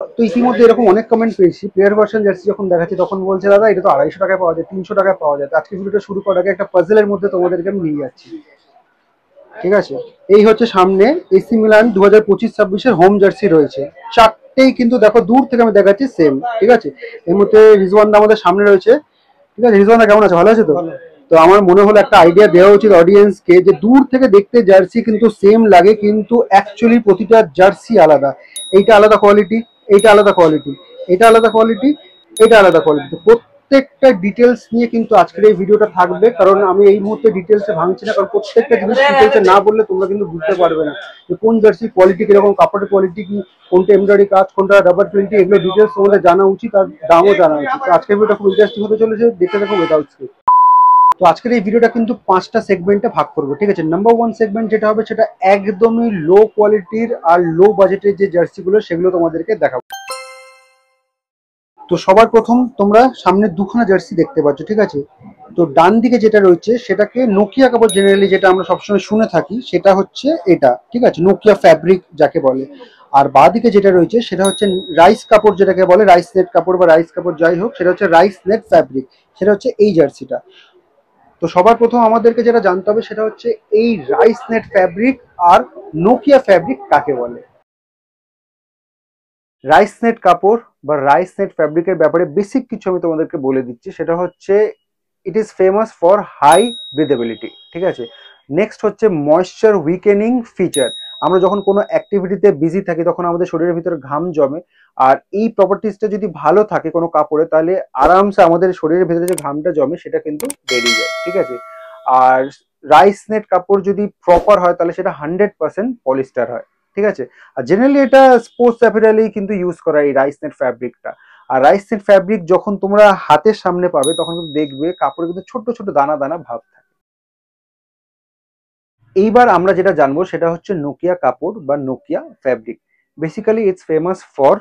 তো ইতিমধ্যে এরকম অনেক কমেন্ট পেয়েছি, প্লেয়ার ভার্সন জার্সি যখন দেখাচ্ছি তখন বলছে দাদা এটা তো 250 টাকায় পাওয়া যায়, 300 টাকায় পাওয়া যায়। তো আজকে ভিডিওটা শুরু করার আগে একটা পাজেলের মধ্যে তোমাদেরকে আমি নিয়ে যাচ্ছি, ঠিক আছে? এই হচ্ছে সামনে এসি মিলান 2025-26-এর হোম জার্সি রয়েছে, চারটেই কিন্তু দেখো দূর থেকে আমি দেখাচ্ছি সেম, ঠিক আছে? এর মধ্যে রিজওয়ান দা আমাদের সামনে রয়েছে, ঠিক আছে? রিজওয়ান দা কেমন আছে, ভালো আছে তো? তো আমার মনে হলো একটা আইডিয়া দেওয়া উচিত অডিয়েন্সকে, যে দূর থেকে দেখতে জার্সি কিন্তু সেম লাগে, কিন্তু অ্যাকচুয়ালি প্রতিটা জার্সি আলাদা। এইটা আলাদা কোয়ালিটি, এইটা আলাদা কোয়ালিটি, এটা আলাদা কোয়ালিটি, এটা আলাদা কোয়ালিটি। প্রত্যেকটা ডিটেলস নিয়ে কিন্তু আজকের এই ভিডিওটা থাকবে, কারণ আমি এই মুহূর্তে ডিটেলসে ভাঙছি না, কারণ প্রত্যেকটা জিনিস ডিটেলসে না বললে তোমরা কিন্তু বুঝতে পারবে না যে কোন জার্সি কোয়ালিটি কিরকম, কাপড়ের কোয়ালিটি কি, কোনটা এমব্রয়ডারি কাজ, কোনটা রাবার প্রিন্টিং, এগুলো ডিটেলস তোমাদের জানা উচিত আর দামও জানা উচিত। তো আজকের ভিডিওটা খুব ইন্টারেস্টিং হতে চলেছে, দেখতে দেখো উইদাউট স্কিপ। তো আজকের এই ভিডিওটা কিন্তু 5টা সেগমেন্টে ভাগ করবো, ঠিক আছে? নাম্বার 1 সেগমেন্ট যেটা হবে সেটা একদমই লো কোয়ালিটির আর লো বাজেটের যে জার্সিগুলো সেগুলো তোমাদেরকে দেখাবো। তো সবার প্রথম তোমরা সামনে দুখানা জার্সি দেখতে পাচ্ছ, ঠিক আছে? তো ডান দিকে যেটা রয়েছে সেটাকে নোকিয়া কাপড়, জেনারেলি যেটা আমরা সবসময় শুনে থাকি সেটা হচ্ছে এটা, ঠিক আছে? নোকিয়া ফ্যাব্রিক যাকে বলে। আর বাঁ দিকে যেটা রয়েছে সেটা হচ্ছে রাইস কাপড়, যেটাকে বলে রাইস নেট কাপড় বা রাইস কাপড় যাই হোক, সেটা হচ্ছে রাইস নেট ফ্যাব্রিক, সেটা হচ্ছে এই জার্সিটা। তো সবার প্রথম আমাদেরকে যেটা জানতে হবে সেটা হচ্ছে এই রাইস নেট ফ্যাব্রিক আর নোকিয়া ফ্যাব্রিক কাকে বলে। রাইস নেট কাপড় বা রাইস নেট ফ্যাব্রিকের ব্যাপারে বেসিক কিছু আমি তোমাদেরকে বলে দিচ্ছি, সেটা হচ্ছে it is famous for high breathability, ঠিক আছে? নেক্সট হচ্ছে ময়েশ্চার উইকেনিং ফিচার। আমরা যখন কোনো অ্যাক্টিভিটিতে বিজি থাকি তখন আমাদের শরীরের ভিতরে ঘাম জমে, আর এই প্রপার্টিসটা যদি ভালো থাকে কোনো কাপড়ে তাহলে আরামসে আমাদের শরীরের ভিতরে যে ঘামটা জমে সেটা কিন্তু বেরিয়ে যায়, ঠিক আছে? আর রাইস নেট কাপড় যদি প্রপার হয় তাহলে সেটা 100% পলিস্টার হয়, ঠিক আছে? আর জেনারেলি এটা স্পোর্টস অ্যাপারেলেই কিন্তু ইউজ করা এই রাইস নেট ফ্যাব্রিকটা। আর রাইস নেট ফ্যাব্রিক যখন তোমরা হাতের সামনে পাবে তখন কিন্তু দেখবে কাপড়ে কিন্তু ছোট ছোট দানা দানা ভাব থাকে। এইবার আমরা যেটা জানবো সেটা হচ্ছে নোকিয়া কাপড় বা Nokia fabric. Basically it's famous for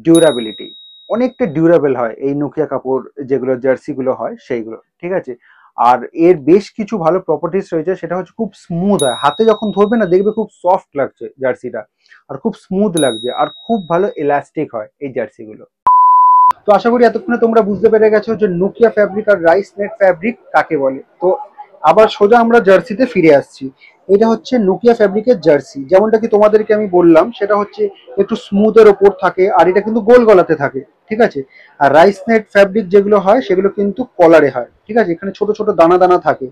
durability. অনেকটা ডিউরেবল হয় এই নোকিয়া কাপড়, যেগুলো জার্সিগুলো হয় সেইগুলো, ঠিক আছে? আর এর বেশ কিছু ভালো প্রপার্টিস রয়েছে, সেটা হচ্ছে খুব স্মুথ হয়, হাতে যখন ধরবে না দেখবে খুব সফট লাগছে জার্সিটা, আর খুব স্মুথ লাগছে, আর খুব ভালো এলাস্টিক হয় এই জার্সিগুলো। তো আশা করি এতক্ষণে তোমরা বুঝতে পেরে গেছো যে নোকিয়া ফ্যাব্রিক আর রাইস নেট ফ্যাব্রিক কাকে বলে। তো আবার সোজা আমরা জার্সিতে ফিরে আসছি। এটা হচ্ছে নোকিয়া ফ্যাব্রিকের জার্সি, যেমনটা কি তোমাদেরকে আমি বললাম, সেটা হচ্ছে একটু স্মুথের ওপর থাকে আর এটা কিন্তু গোল গলাতে থাকে, ঠিক আছে? আর রাইস নেট ফ্যাব্রিক যেগুলো হয় সেগুলো কিন্তু কলারে হয়, ঠিক আছে? এখানে ছোট ছোট দানা দানা থাকে।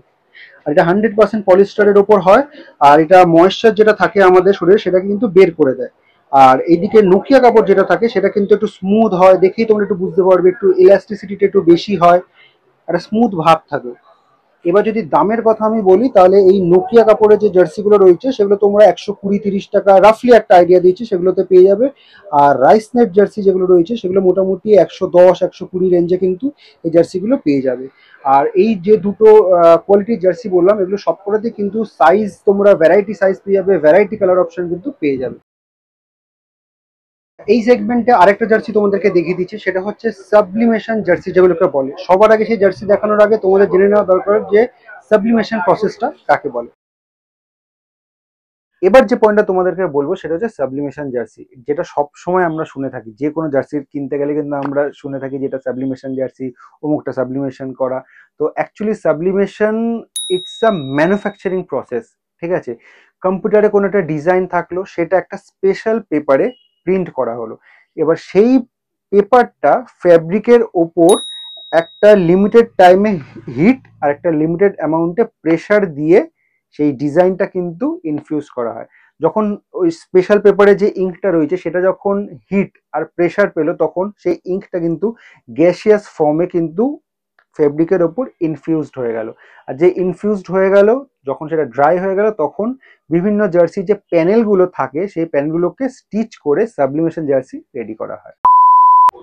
আর এটা 100% পলিস্টারের ওপর হয়, আর এটা ময়েশ্চার যেটা থাকে আমাদের শরীরে সেটা কিন্তু বের করে দেয়। আর এইদিকে নোকিয়া কাপড় যেটা থাকে সেটা কিন্তু একটু স্মুথ হয়, দেখেই তোমরা একটু বুঝতে পারবে, একটু ইলাস্টিসিটিটা একটু বেশি হয়, একটা স্মুথ ভাব থাকে। এবার যদি দামের কথা আমি বলি তাহলে এই নোকিয়া কাপড়ের যে জার্সিগুলো রয়েছে সেগুলো তোমরা 120-30 টাকা রাফলি একটা আইডিয়া দিচ্ছি সেগুলোতে পেয়ে যাবে। আর রাইস নেট জার্সি যেগুলো রয়েছে সেগুলো মোটামুটি 110-120 রেঞ্জে কিন্তু এই জার্সিগুলো পেয়ে যাবে। আর এই যে দুটো কোয়ালিটির জার্সি বললাম এগুলো সবকটাতে কিন্তু সাইজ তোমরা ভ্যারাইটি সাইজ পেয়ে যাবে, ভ্যারাইটি কালার অপশন কিন্তু পেয়ে যাবে। এই সেগমেন্টে আরেকটা জার্সি তোমাদেরকে দেখিয়ে দিচ্ছি, সেটা হচ্ছে সাবলিমেশন জার্সি যেগুলোকে বলে। সবার আগে সেই জার্সি দেখানোর আগে তোমাদের জেনে নেওয়া দরকার যে সাবলিমেশন প্রসেসটা কাকে বলে। এবার যে পয়েন্টটা তোমাদেরকে বলবো সেটা হচ্ছে সাবলিমেশন জার্সি, যেটা সব সময় আমরা শুনে থাকি, যে কোনো জার্সি কিনতে গেলে কিন্তু আমরা শুনে থাকি যেটা সাবলিমেশন জার্সি, অমুকটা সাবলিমেশন করা। তো actually sublimation it's a manufacturing process, ঠিক আছে? কম্পিউটারে কোনো একটা ডিজাইন থাকলো, সেটা একটা স্পেশাল পেপারে প্রিন্ট করা হলো। এবার সেই পেপারটা ফ্যাব্রিকের ওপর একটা লিমিটেড টাইমে হিট আর একটা লিমিটেড অ্যামাউন্টে প্রেসার দিয়ে সেই ডিজাইনটা কিন্তু ইনফিউজ করা হয়। যখন ওই স্পেশাল পেপারে যে ইঙ্কটা রয়েছে সেটা যখন হিট আর প্রেসার পেলো তখন সেই ইঙ্কটা কিন্তু গ্যাসিয়াস ফর্মে কিন্তু ফেব্রিকের ওপর ইনফিউজড হয়ে গেল। আর যে ইনফিউজড হয়ে গেল, যখন সেটা ড্রাই হয়ে গেল তখন বিভিন্ন জার্সি যে প্যানেলগুলো থাকে সেই প্যানেলগুলোকে স্টিচ করে সাবলিমেশন জার্সি রেডি করা হয়।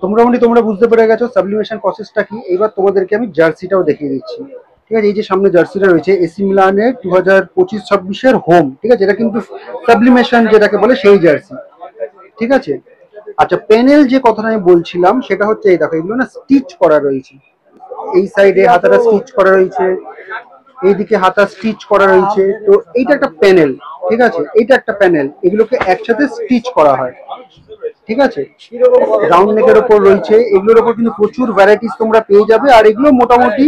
তোমরা বুঝতে পেরে গেছো সাবলিমেশন প্রসেসটা কি। এবার তোমাদেরকে আমি জার্সিটাও দেখিয়ে দিচ্ছি, ঠিক আছে? এই যে সামনে জার্সিটা রয়েছে এসি মিলানের 2025-26-এর হোম, ঠিক আছে? এটা কিন্তু সাবলিমেশন যেটাকে বলে সেই জার্সি, ঠিক আছে? আচ্ছা, প্যানেল যে কথাটা আমি বলছিলাম সেটা হচ্ছে এই দেখো, এগুলো না স্টিচ করা রয়েছে। এই সাইডে হাতাটা স্টিচ করা রয়েছে, এইদিকে হাতা স্টিচ করা রয়েছে। তো এইটা একটা প্যানেল, ঠিক আছে? এইটা একটা প্যানেল, এগুলোকে একসাথে স্টিচ করা হয়। ঠিক আছে, রাউন্ড নেকের ওপর রয়েছে। এগুলোর ওপর কিন্তু প্রচুর ভ্যারাইটিস তোমরা পেয়ে যাবে, আর এগুলো মোটামুটি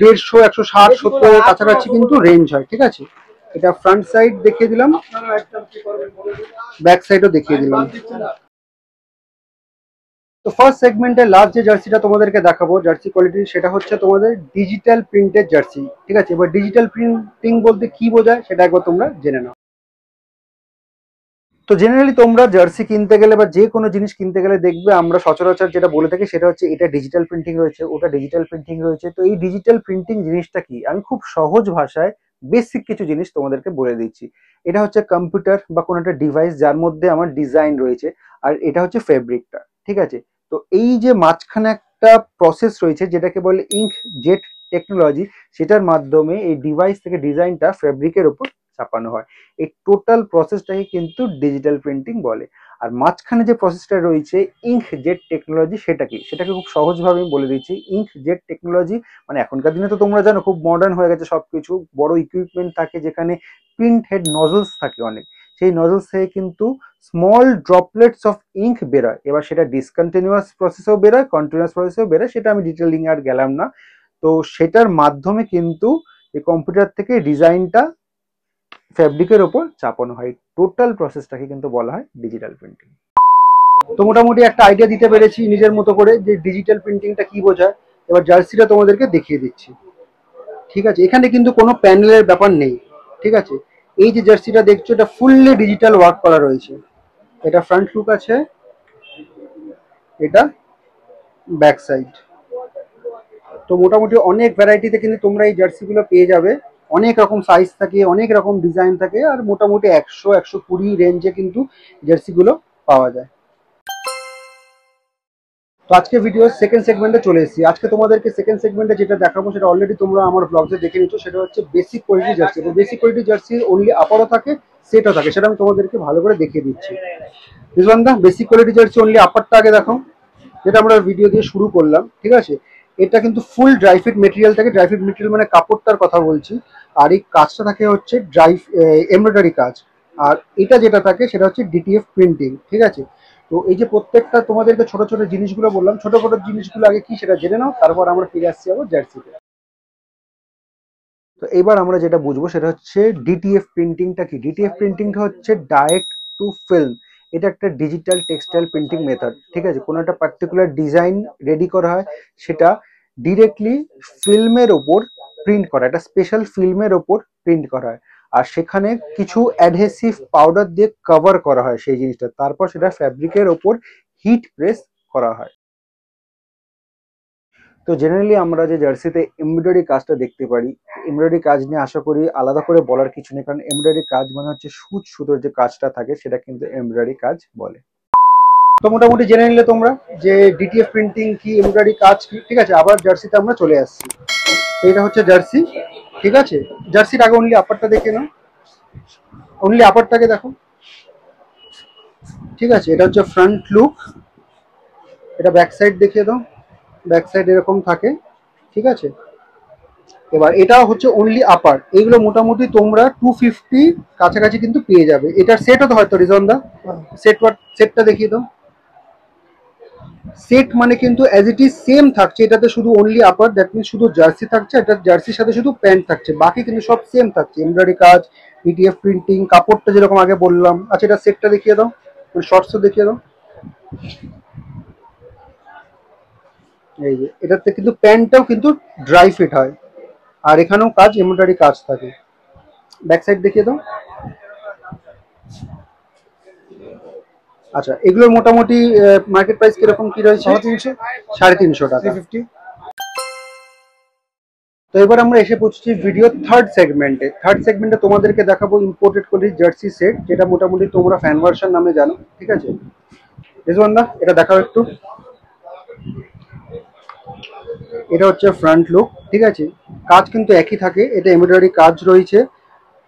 150, 160, 70 কাছাকাছি কিন্তু রেঞ্জ হয়। ঠিক আছে, এটা ফ্রন্ট সাইড দেখিয়ে দিলাম, ব্যাক সাইডও দেখিয়ে দিলাম। তো ফার্স্ট সেগমেন্টের লাস্ট যে জার্সিটা তোমাদেরকে দেখাবো জার্সি কোয়ালিটির, সেটা হচ্ছে তোমাদের ডিজিটাল প্রিন্টেড জার্সি। ঠিক আছে, এবার ডিজিটাল প্রিন্টিং বলতে কি বোঝায় সেটা একবার তোমরা জেনে নাও। তো জেনারেলি তোমরা জার্সি কিনতে গেলে বা যে কোনো জিনিস কিনতে গেলে দেখবে আমরা সচরাচর যেটা বলে থাকি সেটা হচ্ছে এটা ডিজিটাল প্রিন্টিং রয়েছে, ওটা ডিজিটাল প্রিন্টিং রয়েছে। তো এই ডিজিটাল প্রিন্টিং জিনিসটা কি, আমি খুব সহজ ভাষায় বেসিক কিছু জিনিস তোমাদেরকে বলে দিচ্ছি। এটা হচ্ছে কম্পিউটার বা কোনো একটা ডিভাইস যার মধ্যে আমার ডিজাইন রয়েছে, আর এটা হচ্ছে ফেব্রিকটা। ঠিক আছে, তো এই যে মাঝখানে একটা প্রসেস রয়েছে যেটাকে বলে ইঙ্ক জেট টেকনোলজি, সেটার মাধ্যমে এই ডিভাইস থেকে ডিজাইনটা ফেব্রিকের ওপর ছাপানো হয়। এই টোটাল প্রসেসটাকে কিন্তু ডিজিটাল প্রিন্টিং বলে। আর মাঝখানে যে প্রসেসটা রয়েছে ইঙ্ক জেট টেকনোলজি, সেটা কি, সেটাকে খুব সহজভাবে আমি বলে দিচ্ছি। ইঙ্ক জেট টেকনোলজি মানে এখনকার দিনে তো তোমরা জানো খুব মডার্ন হয়ে গেছে সবকিছু, বড় ইকুইপমেন্ট থাকে যেখানে প্রিন্ট হেড নজলস থাকে অনেক, সেই নজলস থেকে কিন্তু স্মল ড্রপলেটস অফ ইঙ্ক বেরোয়। এবার সেটা ডিসকন্টিনিউয়াস প্রসেসেও বেরোয়, কন্টিনিউয়াস প্রসেসেও বেরোয়, সেটা আমি ডিটেলিং আর গেলাম না। তো সেটার মাধ্যমে কিন্তু এই কম্পিউটার থেকে ডিজাইনটা ফ্যাব্রিকের ওপর চাপানো হয়। টোটাল প্রসেসটাকে কিন্তু বলা হয় ডিজিটাল প্রিন্টিং। তো মোটামুটি একটা আইডিয়া দিতে পেরেছি নিজের মতো করে যে ডিজিটাল প্রিন্টিংটা কি বোঝায়। এবার জার্সিটা তোমাদেরকে দেখিয়ে দিচ্ছি। ঠিক আছে, এখানে কিন্তু কোনো প্যানেলের ব্যাপার নেই। ঠিক আছে, এই যে জার্সিটা দেখছো এটা ফুললি ডিজিটাল ওয়ার্ক করা রয়েছে। এটা ফ্রন্ট লুক আছে, এটা ব্যাক সাইড। তো মোটামুটি অনেক ভ্যারাইটিতে কিন্তু তোমরা এই জার্সিগুলো পেয়ে যাবে। অনেক রকম সাইজ থাকে, অনেক রকম ডিজাইন থাকে, আর মোটামুটি 100, 120 রেঞ্জে কিন্তু জার্সিগুলো পাওয়া যায়। তো আজকে ভিডিও সেকেন্ড সেগমেন্টে চলে এসেছি। আজকে তোমাদেরকে সেকেন্ড সেগমেন্টে যেটা দেখাবো সেটা অলরেডি তোমরা আমার ব্লগে দেখে নিচ্ছ, সেটা হচ্ছে বেসিক কোয়ালিটি জার্সি। তো বেসিক কোয়ালিটি জার্সি অনলি আপারও থাকে, সেটও থাকে, সেটা আমি তোমাদেরকে ভালো করে দেখিয়ে দিচ্ছি। রিজওয়ানদা, বেসিক কোয়ালিটি জার্সি অনলি আপারটা আগে দেখো, যেটা আমরা ভিডিও দিয়ে শুরু করলাম। ঠিক আছে, এটা কিন্তু ফুল ড্রাই ফিট মেটেরিয়াল থাকে। ড্রাই ফিট মেটেরিয়াল মানে কাপড়টার কথা বলছি। আর এই কাজটা থাকে হচ্ছে এমব্রয়ডারি কাজ। আর এটা যেটা থাকে সেটা হচ্ছে ডিটিএফ প্রিন্টিং। ঠিক আছে, তো এই যে প্রত্যেকটা তোমাদেরকে ছোট ছোট জিনিসগুলো বললাম, ছোট ছোট জিনিসগুলো আগে কি সেটা জেনে নাও, তারপর আমরা ফিরে আসছি আবার জার্সিতে। তো এবার আমরা যেটা বুঝবো সেটা হচ্ছে ডিটিএফ প্রিন্টিংটা কি। ডিটিএফ প্রিন্টিংটা হচ্ছে ডাইরেক্ট টু ফিল্ম। এটা একটা ডিজিটাল টেক্সটাইল প্রিন্টিং মেথড। ঠিক আছে, কোনো একটা পার্টিকুলার ডিজাইন রেডি করা হয়, সেটা ডিরেক্টলি ফিল্মের ওপর প্রিন্ট করা, একটা স্পেশাল ফিল্মের ওপর প্রিন্ট করা হয়। আর সেখানে কিছু অ্যাডহেসিভ পাউডার দিয়ে কভার করা হয় সেই জিনিসটা, তারপর সেটা ফ্যাব্রিকের ওপর হিট প্রেস করা হয়। তো জেনারেলি আমরা যে জার্সিতে এমব্রয়ডারি কাজটা দেখতে পারি, এমব্রয়ডারি কাজ নিয়ে আশা করি আলাদা করে বলার কিছু নেই, কারণ এমব্রয়ডারি কাজ মানে হচ্ছে সুচ সুতোর যে কাজটা থাকে সেটা কিন্তু এমব্রয়ডারি কাজ বলে। তো মোটামুটি জেনে নিলে তোমরা যে ডিটিএফ প্রিন্টিং কি, এমব্রয়ডারি কাজ কি। ঠিক আছে, আবার জার্সিতে আমরা চলে আসছি। তো এটা হচ্ছে জার্সি। ঠিক আছে, জার্সির আগে অনলি আপারটা দেখে নাও, অনলি আপারটাকে দেখো। ঠিক আছে, এটা হচ্ছে ফ্রন্ট লুক, এটা ব্যাক সাইড দেখিয়ে দাও। ব্যাক সাইড এরকম থাকে। ঠিক আছে, এবার এটাও হচ্ছে অনলি আপার। এইগুলো মোটামুটি তোমরা 250 কাছাকাছি কিন্তু পেয়ে যাবে। এটার সেটও তো হয়তো রিজনদা, সেটটা দেখিয়ে দাও। সেট মানে কিন্তু অ্যাজ ইট ইজ সেম থাকছে, এটাতে শুধু অনলি আপার, দ্যাট মিনস শুধু জার্সি থাকছে, এটা জার্সির সাথে শুধু প্যান্ট থাকছে, বাকি কিন্তু সব সেম থাকছে। এমব্রয়ডারি কাজ, পিডিএফ প্রিন্টিং, কাপড়টা যেরকম আগে বললাম। আচ্ছা, এটা সেটটা দেখিয়ে দাও, শর্টসও দেখিয়ে দাও। এই যে এটাতে কিন্তু প্যান্টটাও কিন্তু ড্রাই ফিট হয়, আর এখানেও কাজ এমব্রয়ডারি কাজ থাকে। ব্যাক সাইড দেখিয়ে দাও। আচ্ছা, এগুলোর মোটামুটি মার্কেট প্রাইস কিরকম কি রয়েছে? 350, 350 টাকা। তো এবার আমরা এসে পড়ছি ভিডিও থার্ড সেগমেন্টে। থার্ড সেগমেন্টে তোমাদেরকে দেখাবো ইম্পোর্টেড কোয়ালিটি জার্সি সেট, যেটা মোটামুটি তোমরা ফ্যান ভার্সন নামে জানো। ঠিক আছে, রেজওয়ান দা এটা দেখাও একটু। এটা হচ্ছে ফ্রন্ট লুক। ঠিক আছে, কাজ কিন্তু একই থাকে, এটা এমব্রয়ডারি কাজ রয়েছে,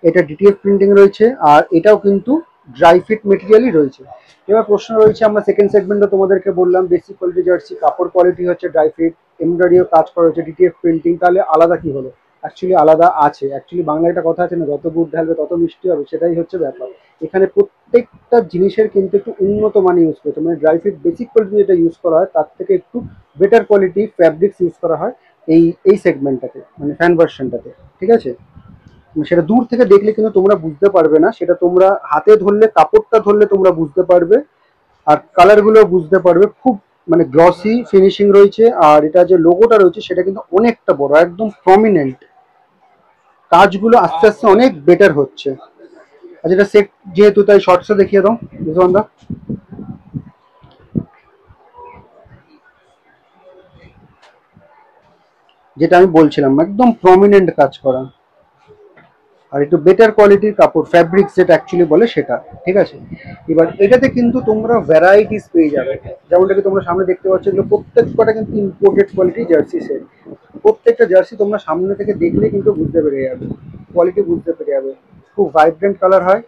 এটা ডিটিএফ প্রিন্টিং রয়েছে, আর এটাও কিন্তু ড্রাই ফিট মেটেরিয়ালই রয়েছে। এবার প্রশ্ন রয়েছে, আমরা সেকেন্ড সেগমেন্টে তোমাদেরকে বললাম বেসিক কোয়ালিটি জার্সি, কাপড় কোয়ালিটি হচ্ছে ড্রাই ফিট, এমব্রয়ডারিও কাজ করা হচ্ছে, ডিটিএফ প্রিন্টিং, তাহলে আলাদা কি হলো? অ্যাকচুয়ালি আলাদা আছে। অ্যাকচুয়ালি বাংলায় একটা কথা আছে না, যত গুড় ঢালবে তত মিষ্টি হবে, সেটাই হচ্ছে ব্যাপার। এখানে প্রত্যেকটা জিনিসের কিন্তু একটু উন্নত মানে ইউজ করছে, মানে ড্রাই ফ্রুট বেসিক কোয়ালিটি যেটা ইউজ করা হয় তার থেকে একটু বেটার কোয়ালিটি ফ্যাব্রিক্স ইউজ করা হয় এই সেগমেন্টটাতে, মানে ফ্যান ভার্সনটাতে। ঠিক আছে, সেটা দূর থেকে দেখলে কিন্তু তোমরা বুঝতে পারবে না, সেটা তোমরা হাতে ধরলে, কাপড়টা ধরলে তোমরা বুঝতে পারবে, আর কালারগুলো বুঝতে পারবে। খুব মানে গ্লসি ফিনিশিং রয়েছে, আর এটা যে লোগোটা রয়েছে সেটা কিন্তু অনেকটা বড়, একদম প্রমিনেন্ট। কাজগুলো আস্তে আস্তে অনেক বেটার হচ্ছে। আর যেটা সেট যেহেতু, তাই শর্টসে দেখিয়ে দাও রিজওয়ানদা। যেটা আমি বলছিলাম, একদম প্রমিনেন্ট কাজ করা, আর একটু বেটার কোয়ালিটির কাপড়, ফ্যাব্রিক্স যেটা অ্যাকচুয়ালি বলে সেটা। ঠিক আছে, এবার এটাতে কিন্তু তোমরা ভ্যারাইটিস পেয়ে যাবে। যেমনটাকে তোমরা সামনে দেখতে পাচ্ছ, এগুলো প্রত্যেক কটা কিন্তু ইম্পোর্টেড কোয়ালিটি জার্সি সেট। প্রত্যেকটা জার্সি তোমরা সামনে থেকে দেখলে কিন্তু বুঝতে পেরে যাবে, কোয়ালিটি বুঝতে পেরে যাবে। খুব ভাইব্রেন্ট কালার হয়।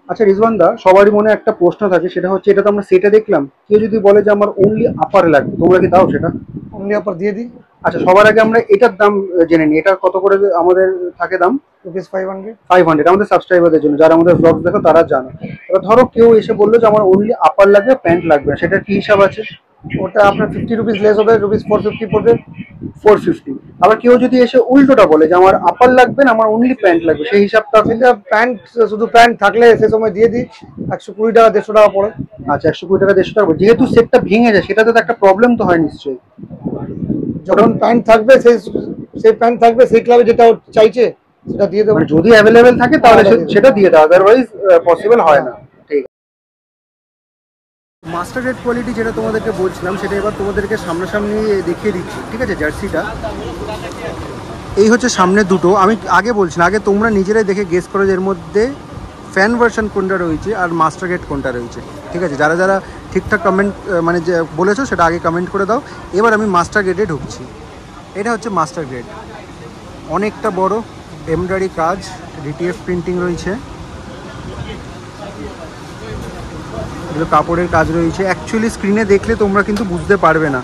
আচ্ছা রিজওয়ানদা, সবারই মনে একটা প্রশ্ন থাকে, সেটা হচ্ছে এটা তো আমরা সেটা দেখলাম, কেউ যদি বলে যে আমার অনলি আপার লাগবে, তোমরা কি দাও সেটা? অনলি অফার দিয়ে দিই। আচ্ছা, সবার আগে আমরা এটার দাম জেনে নিই। এটা কত করে আমাদের থাকে দাম? ₹500। 500 আমাদের সাবস্ক্রাইবারদের জন্য, যারা আমাদের ব্লগ দেখো তারা জানো। এবার ধরো কেউ এসে বললো যে আমার অনলি আপার লাগবে, প্যান্ট লাগবে না, সেটার কি হিসাব আছে? ওটা আপনার ₹50 লেস হবে, ₹450 পড়বে। 450। আবার কেউ যদি এসে উল্টোটা বলে যে আমার আপার লাগবে না, আমার অনলি প্যান্ট লাগবে, সেই হিসাবটা আছে? সেটা প্যান্ট, শুধু প্যান্ট থাকলে সে সময় দিয়ে দিই, ₹120 ₹150 পড়ে। আচ্ছা, 120 টাকা 150 টাকা। যেহেতু সেটটা ভেঙে যায়, সেটাতে তো একটা প্রবলেম তো হয় নিশ্চয়ই। যখন প্যান্ট থাকবে সেই সেই প্যান্ট থাকবে, সেই ক্লাবে যেটা ও চাইছে সেটা দিয়ে দেবো। মানে যদি অ্যাভেলেবেল থাকে তাহলে হ্যাঁ, সেটা দিয়ে দাও, আদারওয়াইজ পসিবল হয় না। ঠিক আছে, মাস্টার গ্রেড কোয়ালিটি যেটা তোমাদেরকে বলছিলাম, সেটা এবার তোমাদেরকে সামনাসামনি দেখিয়ে দিচ্ছি। ঠিক আছে, জার্সিটা এই হচ্ছে সামনে দুটো। আমি আগে বলছি না, আগে তোমরা নিজেরাই দেখে গেস করো যে এর মধ্যে ফ্যান ভার্সন কোনটা রয়েছে আর মাস্টার গ্রেড কোনটা রয়েছে। ঠিক আছে, যারা যারা ঠিকঠাক কমেন্ট মানে যে বলেছো সেটা আগে কমেন্ট করে দাও। এবার আমি মাস্টার গ্রেডে ঢুকছি। এটা হচ্ছে মাস্টার গ্রেড, অনেকটা বড়, এমব্রয়ডারি কাজ, ডিটিএফ প্রিন্টিং রয়েছে, এগুলো কাপড়ের কাজ রয়েছে। অ্যাকচুয়ালি স্ক্রিনে দেখলে তোমরা কিন্তু বুঝতে পারবে না,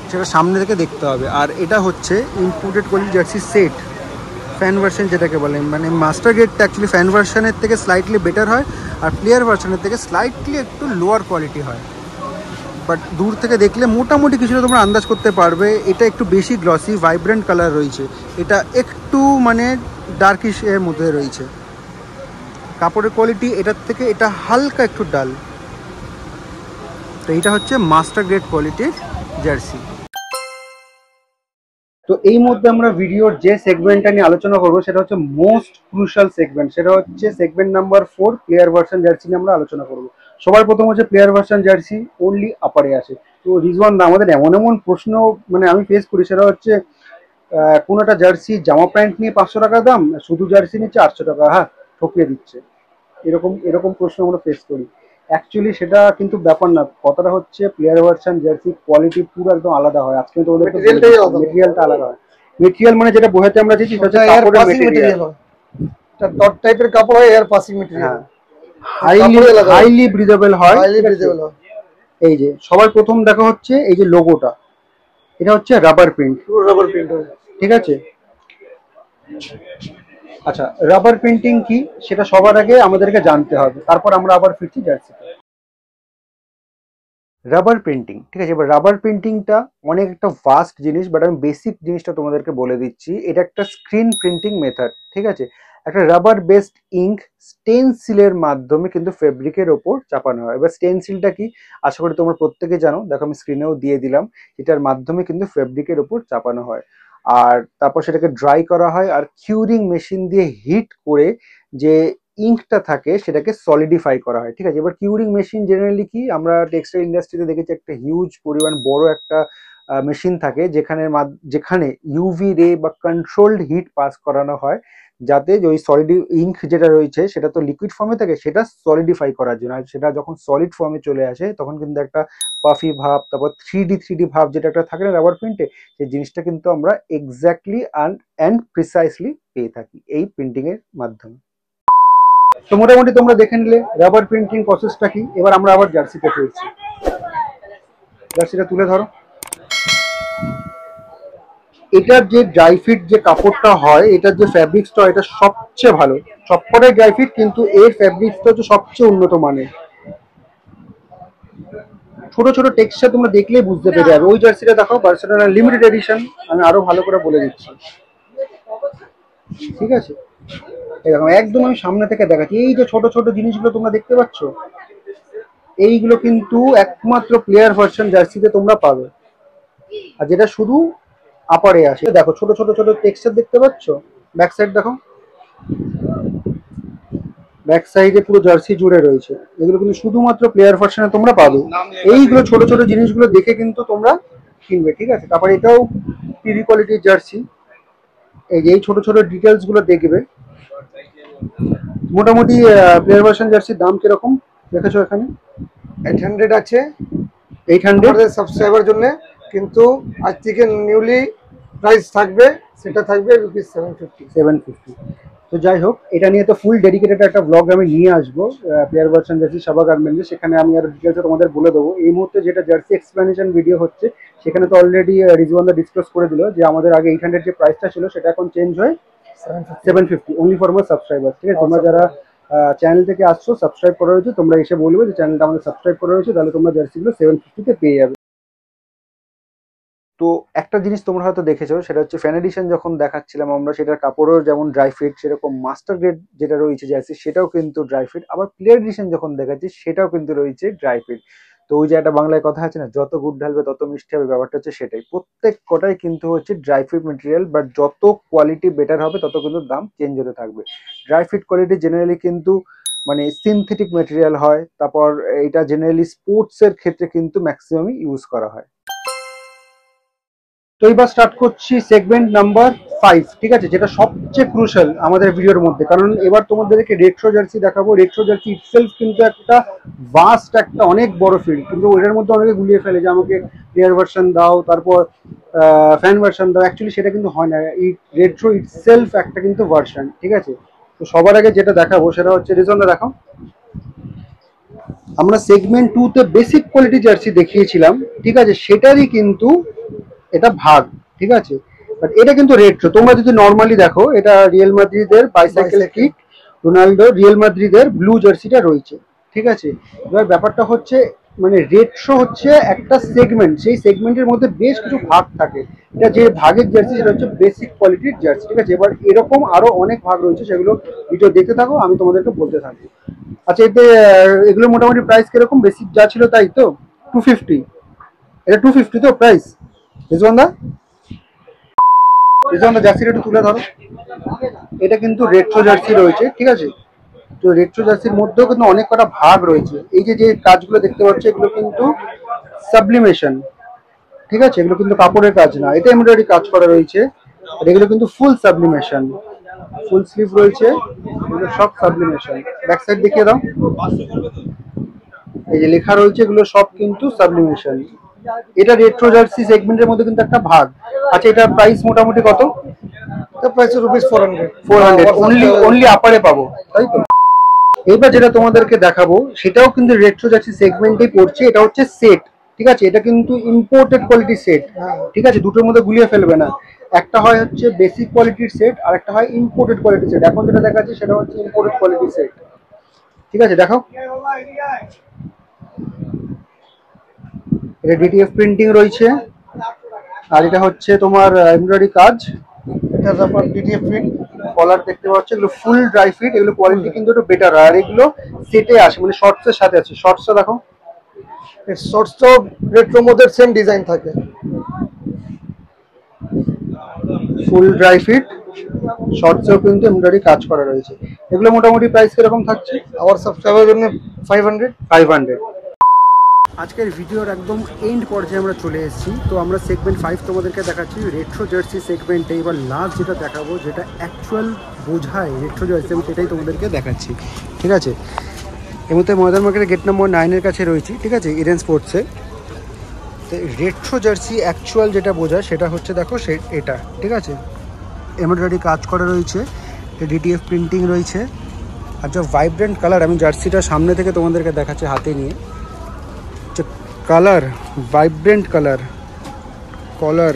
সেটা সামনে থেকে দেখতে হবে। আর এটা হচ্ছে imported quality jersey set, fan version যেটাকে বলে। মানে মাস্টার গ্রেডটা অ্যাকচুয়ালি ফ্যান ভার্সনের থেকে স্লাইটলি বেটার হয়, আর প্লেয়ার ভার্সনের থেকে স্লাইটলি একটু লোয়ার কোয়ালিটি হয়। বাট দূর থেকে দেখলে মোটামুটি কিছুটা তোমরা আন্দাজ করতে পারবে। এটা একটু বেশি গ্লসি, ভাইব্রেন্ট কালার রয়েছে, এটা একটু মানে ডার্কিশ এর মধ্যে রয়েছে। কাপড়ের কোয়ালিটি এটার থেকে এটা হালকা একটু ডাল। তো এটা হচ্ছে মাস্টার গ্রেড কোয়ালিটির জার্সি। তো এই মধ্যে আমরা ভিডিওর যে সেগমেন্টটা নিয়ে আলোচনা করবো সেটা হচ্ছে মোস্ট ক্রুশাল সেগমেন্ট, সেটা হচ্ছে segment number 4, player version jersey নিয়ে আমরা আলোচনা করবো। সবার প্রথম হচ্ছে প্লেয়ার ভার্সন জার্সি, অনলি আপারে আসে। তো রিজওয়ান দা, আমাদের এমন এমন প্রশ্ন মানে আমি ফেস করি, সেটা হচ্ছে কোনো একটা জার্সি জামা প্যান্ট নিয়ে 500 টাকা দাম, শুধু জার্সি নিচ্ছে 800 টাকা, হ্যাঁ ঠকিয়ে দিচ্ছে, এরকম এরকম প্রশ্ন আমরা ফেস করি। অ্যাকচুয়ালি সেটা কিন্তু ব্যাপার না, কথাটা হচ্ছে প্লেয়ার ভার্সন জার্সি কোয়ালিটি পুরো একদম আলাদা হয়। আজকে তোমাদেরকে মেটেরিয়ালটা আলাদা হয়। মেটেরিয়াল মানে যেটা বোঝাতে আমরা চাইছি সেটা হচ্ছে এয়ার কাপড়ের পাসিং মেটেরিয়াল। মেটেরিয়াল হয়, এটা ডট টাইপের কাপড় হয়, এয়ার পাসিং মেটেরিয়াল। হ্যাঁ, হাইলি ব্রিদেবল হয়। হাইলি ব্রিজেবল হয়। এই যে সবার প্রথম দেখা হচ্ছে এই যে লোগোটা, এটা হচ্ছে রাবার প্রিন্ট, পুরো রাবার প্রিন্ট হয়। ঠিক আছে। আচ্ছা, রাবার প্রিন্টিং কি সেটা সবার আগে আমাদেরকে জানতে হবে, তারপর আমরা আবার ফিরছি জার্সিতে। রাবার প্রিন্টিং, ঠিক আছে। এবার রাবার প্রিন্টিংটা অনেক একটা ভাস্ট জিনিস, বাট আমি বেসিক জিনিসটা তোমাদেরকে বলে দিচ্ছি। এটা একটা স্ক্রিন প্রিন্টিং মেথড, ঠিক আছে। একটা রাবার বেসড ইঙ্ক স্টেনসিলের মাধ্যমে কিন্তু ফেব্রিকের ওপর চাপানো হয়। এবার স্টেনসিলটা কি, আশা করি তোমরা প্রত্যেকে জানো, দেখো আমি স্ক্রিনেও দিয়ে দিলাম। এটার মাধ্যমে কিন্তু ফেব্রিকের ওপর চাপানো হয়, আর তারপর সেটাকে ড্রাই করা হয়, আর কিউরিং মেশিন দিয়ে হিট করে যে ইঙ্কটা থাকে সেটাকে সলিডিফাই করা হয়, ঠিক আছে। এবার কিউরিং মেশিন জেনারেলি কি, আমরা টেক্সটাইল ইন্ডাস্ট্রিতে দেখেছি একটা হিউজ পরিমাণ বড় একটা মেশিন থাকে, যেখানে ইউভি রে বা কন্ট্রোলড হিট পাস করানো হয়, যাতে ওই সলিড ইঙ্ক যেটা রয়েছে সেটা তো লিকুইড ফর্মে থাকে, সেটা সলিডিফাই করার জন্য। আর সেটা যখন সলিড ফর্মে চলে আসে তখন কিন্তু একটা পাফি ভাব, তারপর থ্রি ডি ভাব যেটা একটা থাকে না রাবার প্রিন্টে, সেই জিনিসটা কিন্তু আমরা এক্স্যাক্টলি অ্যান্ড প্রিসাইসলি পেয়ে থাকি এই প্রিন্টিং এর মাধ্যমে। তো মোটামুটি তোমরা দেখে নিলে রাবার প্রিন্টিং প্রসেসটা কি। এবার আমরা আবার জার্সিতে ফিরছি। জার্সিটা তুলে ধরো। এটার যে ড্রাই ফিট যে কাপড়টা হয়, এটার যে ফ্যাব্রিক্সটা, এটা সবচেয়ে ভালো। সবকটাই ড্রাই ফিট, কিন্তু এর ফ্যাব্রিক্সটা হচ্ছে সবচেয়ে উন্নত মানের। ছোট ছোট টেক্সচার তোমরা দেখলেই বুঝতে পেরে যাবে। ওই জার্সিটা দেখো, বার্সেলোনা লিমিটেড এডিশন, আমি আরো ভালো করে বলে দিচ্ছি, ঠিক আছে? এরকম একদম আমি সামনে থেকে দেখাচ্ছি। এই যে ছোট ছোট জিনিসগুলো তোমরা দেখতে পাচ্ছ, এইগুলো কিন্তু একমাত্র প্লেয়ার ভার্সন জার্সিতে তোমরা পাবে, আর যেটা শুধু আপারে আসে। দেখো ছোট ছোট ছোট টেক্সচার দেখতে পাচ্ছ, ব্যাক সাইড দেখো, ব্যাক সাইডে পুরো জার্সি জুড়ে রয়েছে। এগুলো কিন্তু শুধুমাত্র প্লেয়ার ভার্সনে তোমরা পাবে। এইগুলো ছোট ছোট জিনিসগুলো দেখে কিন্তু তোমরা কিনবে, ঠিক আছে? তারপর এটাও পিভি কোয়ালিটির জার্সি। এই যে এই ছোট ছোট ডিটেলস গুলো দেখবে। মোটামুটি প্লেয়ার ভার্সন জার্সির দাম কিরকম দেখেছো এখানে? 800 আছে 800 আমাদের সাবস্ক্রাইবার জন্য, কিন্তু আজ থেকে নিউলি প্রাইস থাকবে, সেটা থাকবে রুপিস 750। তো যাই হোক, এটা নিয়ে তো ফুল ডেডিকেটেড একটা ব্লগ আমি নিয়ে আসবো প্লেয়ার ভার্সন জার্সি সাবা গার্মেন্টসে, সেখানে আমি আর ডিটেলসে তোমাদের বলে দেবো। এই মুহূর্তে যেটা জার্সি এক্সপ্লেনেশন ভিডিও হচ্ছে, সেখানে তো অলরেডি রিজওয়ানদা ডিসক্লোজ করে দিল যে আমাদের আগে 800 যে প্রাইসটা ছিল সেটা এখন চেঞ্জ হয়ে 750 অনলি ফর মাই সাবস্ক্রাইবার, ঠিক আছে? তোমরা যারা চ্যানেল থেকে আসছো, সাবস্ক্রাইব করা রয়েছে, তোমরা এসে বলবে যে চ্যানেলটা আমাদের সাবস্ক্রাইব করা রয়েছে, তাহলে তোমরা জার্সিগুলো 750-তে পেয়ে যাবে। তো একটা জিনিস তোমরা হয়তো দেখেছো, সেটা হচ্ছে ফ্যান এডিশন যখন দেখাচ্ছিলাম আমরা, সেটার কাপড়ও যেমন ড্রাই ফিট, সেরকম মাস্টার গ্রেড যেটা রয়েছে জার্সি সেটাও কিন্তু ড্রাই ফিট। আবার প্লেয়ার এডিশন যখন দেখাচ্ছি সেটাও কিন্তু রয়েছে ড্রাই ফিট। তো ওই যে একটা বাংলায় কথা আছে না, যত গুড় ঢালবে তত মিষ্টি হবে, ব্যাপারটা হচ্ছে সেটাই। প্রত্যেক কটাই কিন্তু হচ্ছে ড্রাই ফিট মেটেরিয়াল, বাট যত কোয়ালিটি বেটার হবে তত কিন্তু দাম চেঞ্জ হতে থাকবে। ড্রাই ফিট কোয়ালিটি জেনারেলি কিন্তু মানে সিনথেটিক মেটেরিয়াল হয়। তারপর এটা জেনারেলি স্পোর্টস এর ক্ষেত্রে কিন্তু ম্যাক্সিমামই ইউজ করা হয়। তো এবার স্টার্ট করছি সেগমেন্ট নাম্বার 5, ঠিক আছে? যেটা সবচেয়ে ক্রুশাল আমাদের ভিডিওর মধ্যে, কারণ এবার তোমাদেরকে রেট্রো জার্সি দেখাবো। রেট্রো জার্সি ইটসেলফ কিন্তু একটা ভাস্ট, একটা অনেক বড় ফিল্ড, কিন্তু ওটার মধ্যে অনেকে গুলিয়ে ফেলে যে আমাকে প্লেয়ার ভার্সন দাও, তারপর ফ্যান ভার্সন দাও। অ্যাকচুয়ালি সেটা কিন্তু হয় না। এই রেট্রো ইটসেলফ একটা কিন্তু ভার্সন, ঠিক আছে? তো সবার আগে যেটা দেখাবো সেটা হচ্ছে, রিজনটা দেখাও। আমরা সেগমেন্ট 2 তে বেসিক কোয়ালিটি জার্সি দেখিয়েছিলাম, ঠিক আছে? সেটারই কিন্তু এটা ভাগ, ঠিক আছে? বাট এটা কিন্তু রেট্রো। তোমরা যদি নর্মালি দেখো, এটা রিয়েল মাদ্রিদের বাইসাইকেল কিক, রোনাল্ডো রিয়েল মাদ্রিদের ব্লু জার্সিটা রয়েছে, ঠিক আছে? এবার ব্যাপারটা হচ্ছে, মানে রেট্রো হচ্ছে একটা সেগমেন্ট, সেই সেগমেন্টের মধ্যে বেশ কিছু ভাগ থাকে। এটা যে ভাগের জার্সি সেটা হচ্ছে বেসিক কোয়ালিটির জার্সি, ঠিক আছে? এবার এরকম আরো অনেক ভাগ রয়েছে, সেগুলো ভিডিও দেখতে থাকো, আমি তোমাদেরকে বলতে থাকি। আচ্ছা, এতে এগুলো মোটামুটি প্রাইস কিরকম? বেসিক যা ছিল তাই তো, 250। এটা 250 তো প্রাইস। রিজওয়ানদা, রিজওয়ানদা জার্সিটা একটু তুলে ধরো। এটা কিন্তু রেট্রো জার্সি রয়েছে, ঠিক আছে? তো রেট্রো জার্সির মধ্যেও কিন্তু অনেক কটা ভাগ রয়েছে। এই যে যে কাজগুলো দেখতে পাচ্ছ, এগুলো কিন্তু সাবলিমেশন, ঠিক আছে? এগুলো কিন্তু কাপড়ের কাজ না, এটা এমব্রয়ডারি কাজ করা রয়েছে। আর এগুলো কিন্তু ফুল সাবলিমেশন, ফুল স্লিভ রয়েছে, এগুলো সব সাবলিমেশন। ব্যাক সাইড দেখিয়ে দাও, এই যে লেখা রয়েছে, এগুলো সব কিন্তু সাবলিমেশন। এটা রেট্রো জার্সি সেগমেন্টের মধ্যে কিন্তু একটা ভাগ। আচ্ছা, এটার প্রাইস মোটামুটি কত? প্রাইস রুপিস 400 অনলি আপারে পাবো, তাই তো? এবার যেটা তোমাদেরকে দেখাবো সেটাও কিন্তু রেট্রো জার্সি সেগমেন্টেই পড়ছে। এটা হচ্ছে সেট, ঠিক আছে? এটা কিন্তু ইম্পোর্টেড কোয়ালিটি সেট, ঠিক আছে? দুটোর মধ্যে গুলিয়ে ফেলবে না। একটা হয় হচ্ছে বেসিক কোয়ালিটির সেট, আর একটা হয় ইম্পোর্টেড কোয়ালিটি সেট। এখন যেটা দেখাচ্ছে সেটা হচ্ছে ইম্পোর্টেড কোয়ালিটি সেট, ঠিক আছে? দেখো, এটা ডিটিএফ প্রিন্টিং রয়েছে, আর এটা হচ্ছে তোমার এমব্রয়ডারি কাজ। এটা আপনার ডিটিএফ প্রিন্ট, কলার দেখতে পাচ্ছ, এগুলো ফুল ড্রাই ফিট। এগুলো কোয়ালিটি কিন্তু একটু বেটার হয়, আর এগুলো সেটে আসে, মানে শর্টস এর সাথে আছে। শর্টসটা দেখো, শর্টস তো রেট্রো মধ্যে সেম ডিজাইন থাকে, ফুল ড্রাই ফিট, শর্টসেও কিন্তু এমব্রয়ডারি কাজ করা রয়েছে। এগুলো মোটামুটি প্রাইস কিরকম থাকছে? আমার সাবস্ক্রাইবার জন্য 500। আজকের ভিডিওর একদম এন্ড পর্যায়ে আমরা চলে এসেছি। তো আমরা সেগমেন্ট 5 তোমাদেরকে দেখাচ্ছি, রেট্রো জার্সি সেগমেন্টে। এবার লাস্ট যেটা দেখাবো, যেটা অ্যাকচুয়াল বোঝায় রেট্রো জার্সি, আমি সেটাই তোমাদেরকে দেখাচ্ছি, ঠিক আছে? এর মধ্যে ময়দান মার্কেটের গেট নম্বর 9-এর কাছে রয়েছি, ঠিক আছে? ইডেন স্পোর্টসে। তো রেট্রো জার্সি অ্যাকচুয়াল যেটা বোঝায় সেটা হচ্ছে, দেখো এটা, ঠিক আছে? এমব্রয়ডারি কাজ করা রয়েছে, ডিটিএফ প্রিন্টিং রয়েছে, আর যা ভাইব্রেন্ট কালার। আমি জার্সিটা সামনে থেকে তোমাদেরকে দেখাচ্ছি হাতে নিয়ে, যে কালার, ভাইব্রেন্ট কালার, কলার,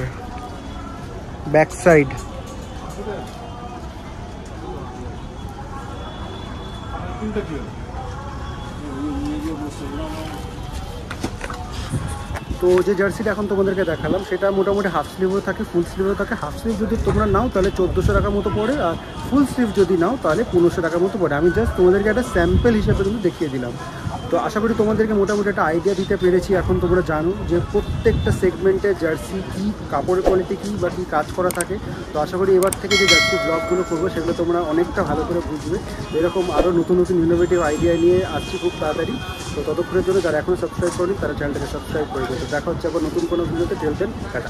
ব্যাক সাইড। তো যে জার্সিটা এখন তোমাদেরকে দেখালাম সেটা মোটামুটি হাফ স্লিভও থাকে, ফুল স্লিভও থাকে। হাফ স্লিভ যদি তোমরা নাও তাহলে 1400 টাকার মতো পড়ে, আর ফুল স্লিভ যদি নাও তাহলে 1500 টাকার মতো পড়ে। আমি জাস্ট তোমাদেরকে একটা স্যাম্পল হিসেবে কিন্তু দেখিয়ে দিলাম। তো আশা করি তোমাদেরকে মোটামুটি একটা আইডিয়া দিতে পেরেছি। এখন তোমরা জানো যে প্রত্যেকটা সেগমেন্টে জার্সি কী, কাপড়ের কোয়ালিটি কী বা কী কাজ করা থাকে। তো আশা করি এবার থেকে যে জার্সি ব্লগগুলো করবো সেগুলো তোমরা অনেকটা ভালো করে বুঝবে। এরকম আরও নতুন নতুন ইনোভেটিভ আইডিয়া নিয়ে আসছি খুব তাড়াতাড়ি। তো ততক্ষণের জন্য যারা এখনও সাবস্ক্রাইব করেনি তারা চ্যানেলটাকে সাবস্ক্রাইব করে দেবে। দেখা হচ্ছে আবার নতুন কোনো ভিডিওতে। টেল দেন, টাটা।